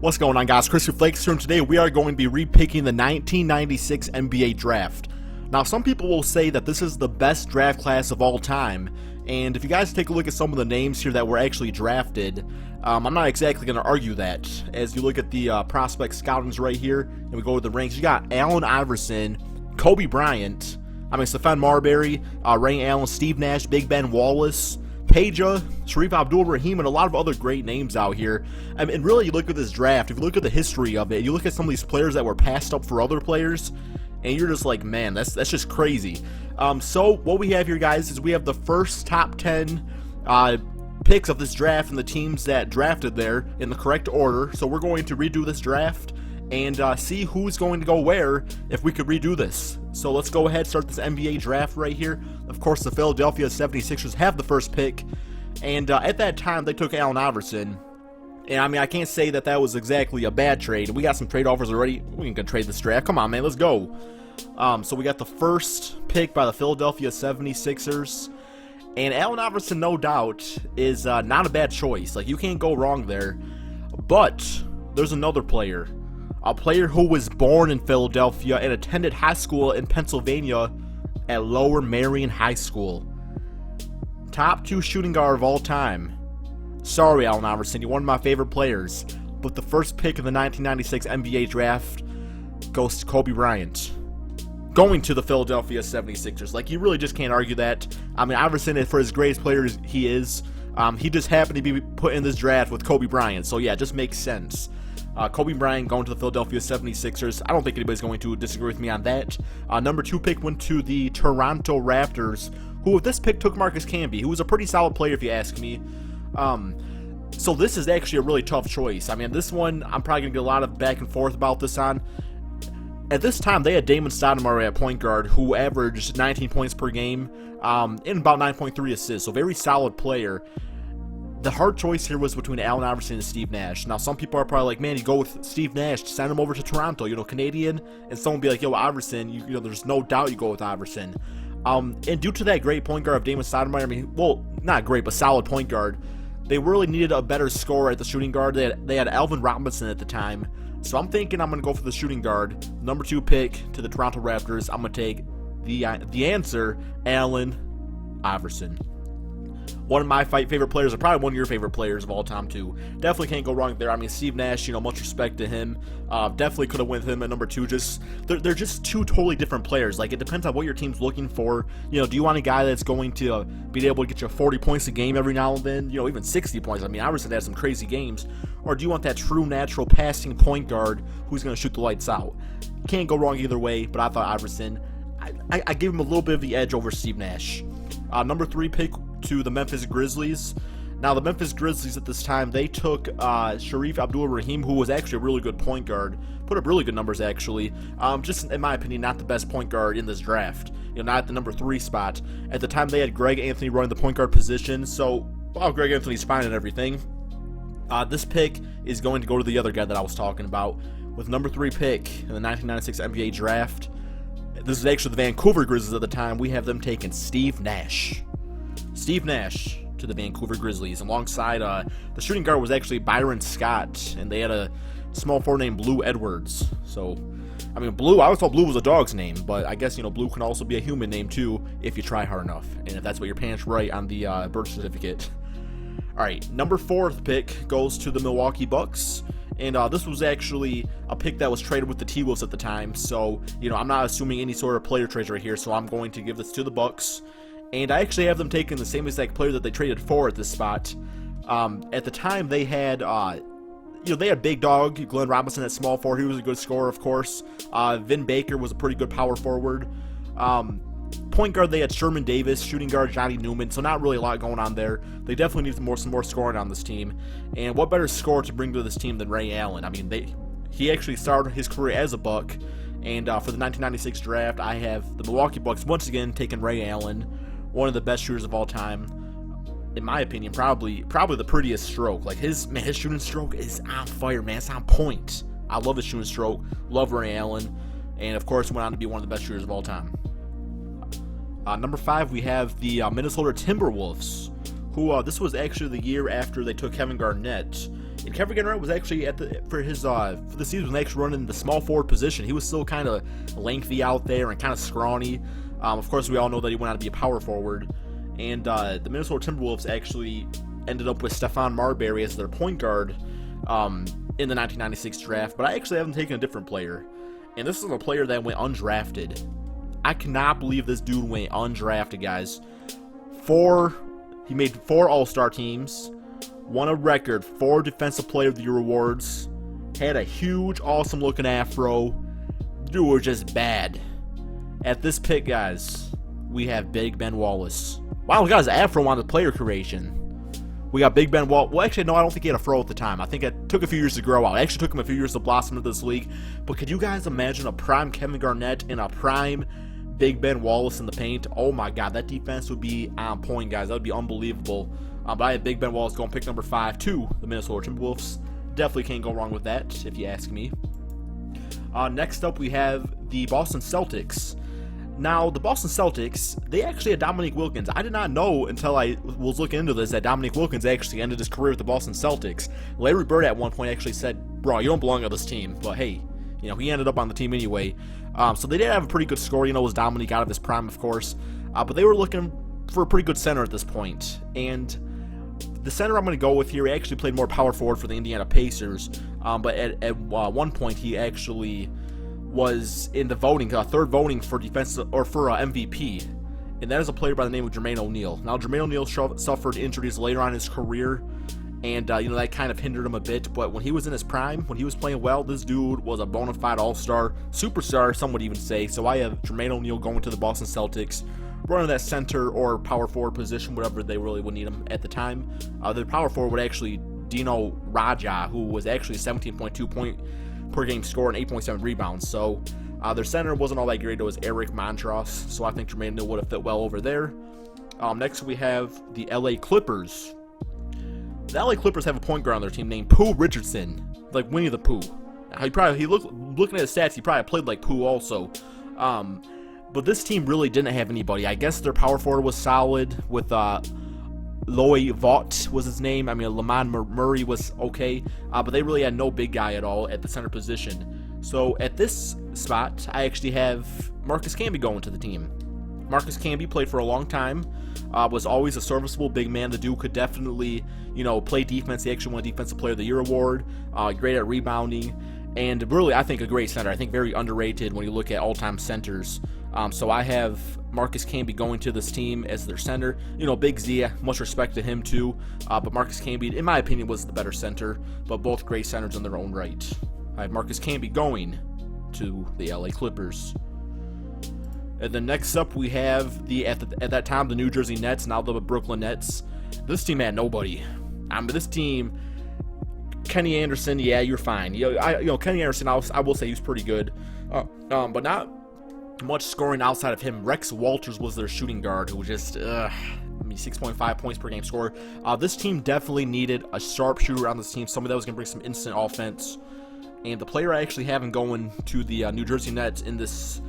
What's going on, guys? Chris Flakes here, and today we are going to be repicking the 1996 NBA Draft. Now, some people will say that this is the best draft class of all time, and if you guys take a look at some of the names here that were actually drafted, I'm not exactly going to argue that. As you look at the prospect scoutings right here, and we go to the ranks, you got Allen Iverson, Kobe Bryant, Stephon Marbury, Ray Allen, Steve Nash, Big Ben Wallace, Peja, Shareef Abdul-Rahim, and a lot of other great names out here. And really, you look at this draft, if you look at the history of it, you look at some of these players that were passed up for other players, and you're just like, man, that's just crazy. So what we have here, guys, is we have the first top 10 picks of this draft and the teams that drafted there in the correct order. So we're going to redo this draft and see who's going to go where if we could redo this. So let's go ahead, start this NBA draft right here. Of course, the Philadelphia 76ers have the first pick, and at that time, they took Allen Iverson. And, I can't say that that was exactly a bad trade. We got some trade offers already. We can trade this draft. Come on, man, let's go. So we got the first pick by the Philadelphia 76ers. And Allen Iverson, no doubt, is not a bad choice. Like, you can't go wrong there. But there's another player. A player who was born in Philadelphia and attended high school in Pennsylvania at Lower Merion High School. Top 2 shooting guard of all time. Sorry, Allen Iverson, you're one of my favorite players. But the first pick of the 1996 NBA Draft goes to Kobe Bryant. Going to the Philadelphia 76ers. Like, you really just can't argue that. Iverson, for as great as player as he is, he just happened to be put in this draft with Kobe Bryant. So, yeah, it just makes sense. Kobe Bryant going to the Philadelphia 76ers. I don't think anybody's going to disagree with me on that. Number 2 pick went to the Toronto Raptors, who with this pick took Marcus Camby, who was a pretty solid player if you ask me. So this is actually a really tough choice. This one, I'm probably going to get a lot of back and forth about this on. At this time, they had Damon Stoudemire at point guard, who averaged 19 points per game and about 9.3 assists, so very solid player. The hard choice here was between Allen Iverson and Steve Nash. Now, some people are probably like, man, you go with Steve Nash, send him over to Toronto, Canadian, and someone be like, yo, Iverson, there's no doubt you go with Iverson. And due to that great point guard of Damon Stoudemire, well, not great, but solid point guard, they really needed a better scorer at the shooting guard. They had Alvin Robinson at the time. So I'm thinking I'm going to go for the shooting guard. Number 2 pick to the Toronto Raptors. I'm going to take the answer, Allen Iverson. One of my favorite players, or probably one of your favorite players of all time, too. Definitely can't go wrong there. Steve Nash, much respect to him. Definitely could have went with him at number 2. They're just two totally different players. Like, it depends on what your team's looking for. Do you want a guy that's going to be able to get you 40 points a game every now and then? Even 60 points. Iverson had some crazy games. Or do you want that true, natural passing point guard who's going to shoot the lights out? Can't go wrong either way, but I thought Iverson, I gave him a little bit of the edge over Steve Nash. Number 3 pick to the Memphis Grizzlies. Now, the Memphis Grizzlies at this time, they took Shareef Abdul-Rahim, who was actually a really good point guard. Put up really good numbers, actually. Just, in my opinion, not the best point guard in this draft. Not at the number 3 spot. At the time, they had Greg Anthony running the point guard position, so while Greg Anthony's fine and everything, this pick is going to go to the other guy that I was talking about. With number 3 pick in the 1996 NBA Draft, this is actually the Vancouver Grizzlies at the time, we have them taking Steve Nash. Steve Nash to the Vancouver Grizzlies. Alongside, the shooting guard was actually Byron Scott, and they had a small forward named Blue Edwards. So, Blue, I always thought Blue was a dog's name, but I guess, Blue can also be a human name, too, if you try hard enough, and if that's what your parents write on the birth certificate. Alright, number 4th pick goes to the Milwaukee Bucks. And this was actually a pick that was traded with the T-Wolves at the time. So, I'm not assuming any sort of player trades right here. So I'm going to give this to the Bucks. And I actually have them taking the same exact player that they traded for at this spot. At the time, they had, they had big dog Glenn Robinson at small forward. He was a good scorer, of course. Vin Baker was a pretty good power forward. Point guard, they had Sherman Davis. Shooting guard, Johnny Newman. So not really a lot going on there. They definitely need some more scoring on this team. And what better scorer to bring to this team than Ray Allen? He actually started his career as a Buck. And for the 1996 draft, I have the Milwaukee Bucks once again taking Ray Allen, one of the best shooters of all time. In my opinion, probably the prettiest stroke. Like, his shooting stroke is on fire, man. It's on point. I love his shooting stroke. Love Ray Allen. And, of course, went on to be one of the best shooters of all time. Number 5, we have the Minnesota Timberwolves, who this was actually the year after they took Kevin Garnett. And Kevin Garnett was actually for the season was actually running the small forward position. He was still kind of lengthy out there and kind of scrawny. Of course, we all know that he went on to be a power forward. And the Minnesota Timberwolves actually ended up with Stephon Marbury as their point guard in the 1996 draft. But I actually haven't taken a different player. And this is a player that went undrafted. I cannot believe this dude went undrafted, guys. He made 4 All-Star teams, won a record 4 Defensive Player of the Year awards, had a huge, awesome-looking afro. Dude was just bad. At this pick, guys, we have Big Ben Wallace. Wow, we got his afro on the player creation. We got Big Ben Wallace. Well, actually, no, I don't think he had a fro at the time. I think it took a few years to grow out. It actually took him a few years to blossom into this league. But could you guys imagine a prime Kevin Garnett and a prime Big Ben Wallace in the paint? Oh my God, that defense would be on point, guys. That would be unbelievable. But I had Big Ben Wallace going pick number 5 to the Minnesota Timberwolves. Definitely can't go wrong with that, if you ask me. Next up, we have the Boston Celtics. Now, the Boston Celtics, they actually had Dominique Wilkins. I did not know until I was looking into this that Dominique Wilkins actually ended his career with the Boston Celtics. Larry Bird at one point actually said, bro, you don't belong on this team. But hey, he ended up on the team anyway. So they did have a pretty good score. It was Dominique out of his prime, of course. But they were looking for a pretty good center at this point. And the center I'm going to go with here, he actually played more power forward for the Indiana Pacers. But at one point, he actually was in the voting, third voting for defensive or for MVP, and that is a player by the name of Jermaine O'Neal. Now, Jermaine O'Neal suffered injuries later on in his career, and that kind of hindered him a bit. But when he was in his prime, when he was playing well, this dude was a bona fide all-star, superstar, some would even say. So I have Jermaine O'Neal going to the Boston Celtics, running that center or power forward position, whatever they really would need him at the time. The power forward would actually Dino Raja, who was actually 17.2 point per game score and 8.7 rebounds. So their center wasn't all that great. It was Eric Montross. So I think Jermaine O'Neal would have fit well over there. Next we have the LA Clippers. The LA Clippers have a point guard on their team named Pooh Richardson, like Winnie the Pooh. Looking at his stats, he probably played like Pooh also. But this team really didn't have anybody. I guess their power forward was solid with Loy Vaught was his name. I mean, Lamont Murray was okay, but they really had no big guy at all at the center position. So at this spot, I actually have Marcus Camby going to the team. Marcus Camby played for a long time, was always a serviceable big man. The dude could definitely, play defense. He actually won a Defensive Player of the Year award, great at rebounding, and really, I think a great center. I think very underrated when you look at all-time centers. So I have Marcus Camby going to this team as their center. Big Z, much respect to him too. But Marcus Camby, in my opinion, was the better center. But both great centers in their own right. I have Marcus Camby going to the LA Clippers. And then next up we have at that time the New Jersey Nets, now the Brooklyn Nets. This team had nobody. This team, Kenny Anderson, yeah, you're fine. Kenny Anderson, I will say he was pretty good, but not much scoring outside of him. Rex Walters was their shooting guard, who was just 6.5 points per game scorer. This team definitely needed a sharp shooter on this team, somebody that was going to bring some instant offense. And the player I actually have him going to the New Jersey Nets in this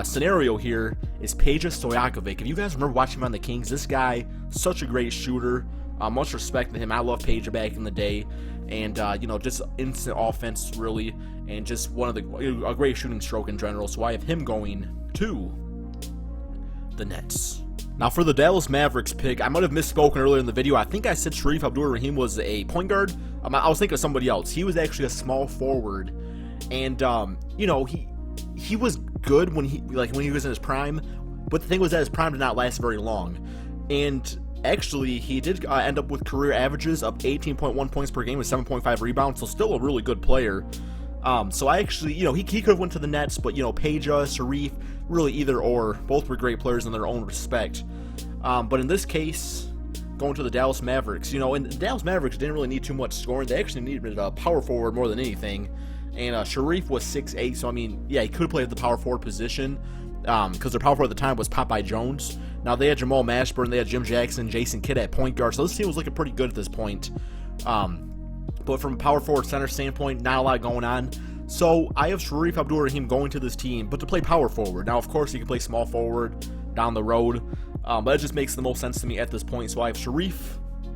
scenario here is Peja Stojakovic. If you guys remember watching him on the Kings, this guy, such a great shooter. Much respect to him. I love Peja back in the day. And, just instant offense, really. And just a great shooting stroke in general. So I have him going to the Nets. Now, for the Dallas Mavericks pick, I might have misspoken earlier in the video. I think I said Shareef Abdur-Rahim was a point guard. I was thinking of somebody else. He was actually a small forward. And, he was good when he was in his prime. But the thing was that his prime did not last very long. And actually, he did end up with career averages of 18.1 points per game with 7.5 rebounds, so still a really good player. So I actually, he could have went to the Nets, but, Peja, Shareef, really either or. Both were great players in their own respect. But in this case, going to the Dallas Mavericks, and the Dallas Mavericks didn't really need too much scoring. They actually needed a power forward more than anything. And Shareef was 6'8", so, he could have played the power forward position. Because their power forward at the time was Popeye Jones. Now, they had Jamal Mashburn, they had Jim Jackson, Jason Kidd at point guard, so this team was looking pretty good at this point. But from a power forward center standpoint, not a lot going on. So I have Shareef Abdur-Rahim going to this team, but to play power forward. Now, of course, he can play small forward down the road, but it just makes the most sense to me at this point. So I have Shareef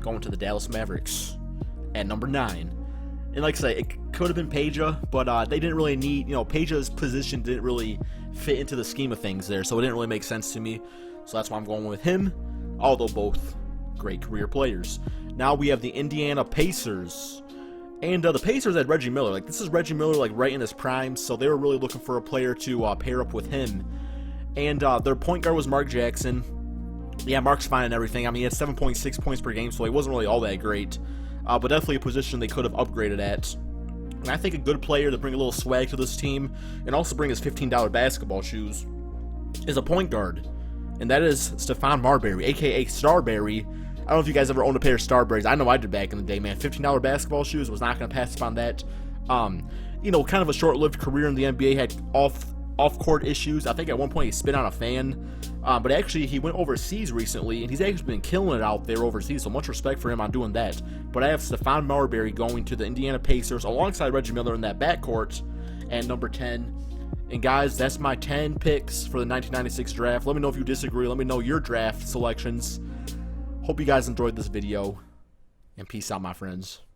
going to the Dallas Mavericks. At number 9, And like I say, it could have been Peja, but they didn't really need, Peja's position didn't really fit into the scheme of things there, so it didn't really make sense to me. So that's why I'm going with him, although both great career players. Now we have the Indiana Pacers. And the Pacers had Reggie Miller. Like, this is Reggie Miller, like, right in his prime, so they were really looking for a player to pair up with him. And their point guard was Mark Jackson. Yeah, Mark's fine and everything. I mean, he had 7.6 points per game, so he wasn't really all that great. But definitely a position they could have upgraded at. And I think a good player to bring a little swag to this team, and also bring his $15 basketball shoes, is a point guard. And that is Stephon Marbury, a.k.a. Starberry. I don't know if you guys ever owned a pair of Starberries. I know I did back in the day, man. $15 basketball shoes, was not going to pass up on that. Kind of a short-lived career in the NBA, had off-court issues. I think at one point he spit on a fan. But actually, he went overseas recently, and he's actually been killing it out there overseas, so much respect for him on doing that. But I have Stephon Marbury going to the Indiana Pacers alongside Reggie Miller in that backcourt and number 10. And guys, that's my 10 picks for the 1996 draft. Let me know if you disagree. Let me know your draft selections. Hope you guys enjoyed this video, and peace out, my friends.